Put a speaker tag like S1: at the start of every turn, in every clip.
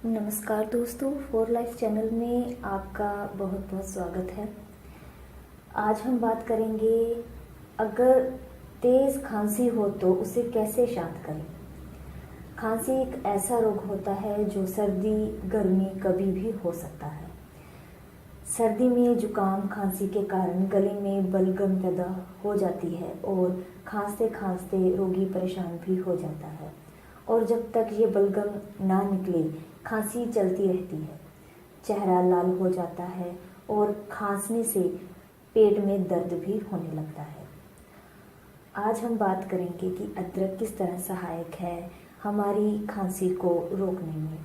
S1: नमस्कार दोस्तों, for life channel में आपका बहुत बहुत स्वागत है। आज हम बात करेंगे, अगर तेज़ खांसी हो तो उसे कैसे शांत करें। खांसी एक ऐसा रोग होता है जो सर्दी गर्मी कभी भी हो सकता है। सर्दी में जुकाम खांसी के कारण गले में बलगम पैदा हो जाती है और खांसते खांसते रोगी परेशान भी हो जाता है, और जब तक ये बलगम ना निकले खांसी चलती रहती है। चेहरा लाल हो जाता है और खांसने से पेट में दर्द भी होने लगता है। आज हम बात करेंगे कि अदरक किस तरह सहायक है हमारी खांसी को रोकने में।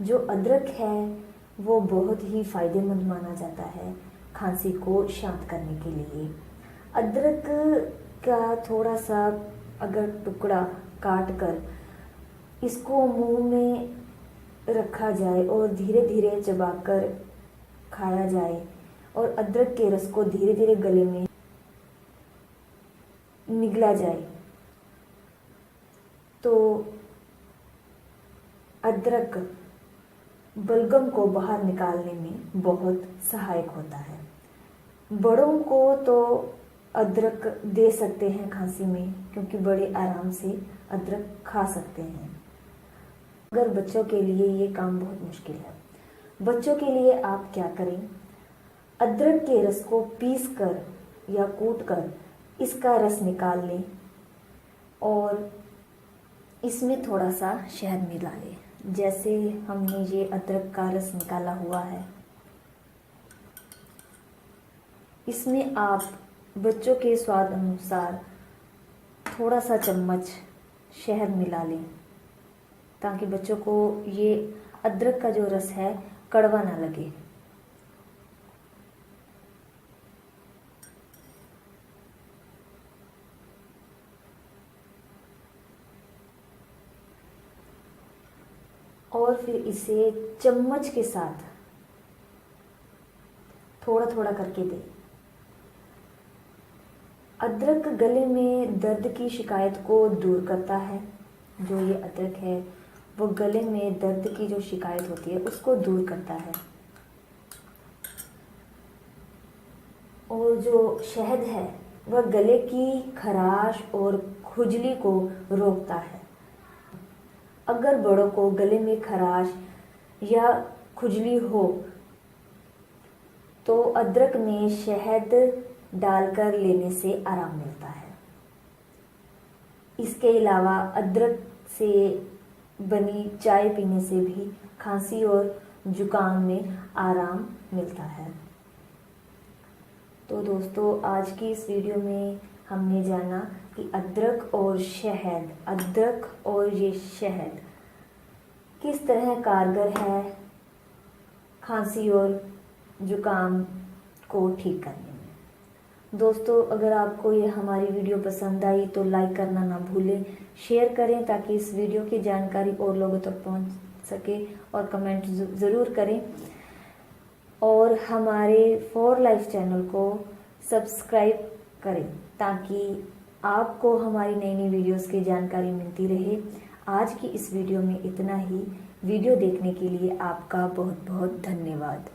S1: जो अदरक है वो बहुत ही फ़ायदेमंद माना जाता है खांसी को शांत करने के लिए। अदरक का थोड़ा सा अगर टुकड़ा काट कर इसको मुंह में रखा जाए और धीरे धीरे चबाकर खाया जाए और अदरक के रस को धीरे धीरे गले में निगला जाए तो अदरक बलगम को बाहर निकालने में बहुत सहायक होता है। बड़ों को तो अदरक दे सकते हैं खांसी में, क्योंकि बड़े आराम से अदरक खा सकते हैं। अगर बच्चों के लिए ये काम बहुत मुश्किल है, बच्चों के लिए आप क्या करें, अदरक के रस को पीस कर या कूट कर इसका रस निकाल लें और इसमें थोड़ा सा शहद मिला लें। जैसे हमने ये अदरक का रस निकाला हुआ है, इसमें आप बच्चों के स्वाद अनुसार थोड़ा सा चम्मच शहद मिला लें, ताकि बच्चों को ये अदरक का जो रस है कड़वा ना लगे। और फिर इसे चम्मच के साथ थोड़ा थोड़ा करके दें। अदरक गले में दर्द की शिकायत को दूर करता है। जो ये अदरक है वो गले में दर्द की जो शिकायत होती है उसको दूर करता है, और जो शहद है वह गले की खराश और खुजली को रोकता है। अगर बड़ों को गले में खराश या खुजली हो तो अदरक में शहद डालकर लेने से आराम मिलता है। इसके अलावा अदरक से बनी चाय पीने से भी खांसी और जुकाम में आराम मिलता है। तो दोस्तों, आज की इस वीडियो में हमने जाना कि अदरक और ये शहद किस तरह कारगर है खांसी और जुकाम को ठीक करने में। दोस्तों, अगर आपको ये हमारी वीडियो पसंद आई तो लाइक करना ना भूलें, शेयर करें ताकि इस वीडियो की जानकारी और लोगों तक पहुंच सके, और कमेंट ज़रूर करें। और हमारे फॉर लाइफ चैनल को सब्सक्राइब करें ताकि आपको हमारी नई नई वीडियोस की जानकारी मिलती रहे। आज की इस वीडियो में इतना ही। वीडियो देखने के लिए आपका बहुत बहुत धन्यवाद।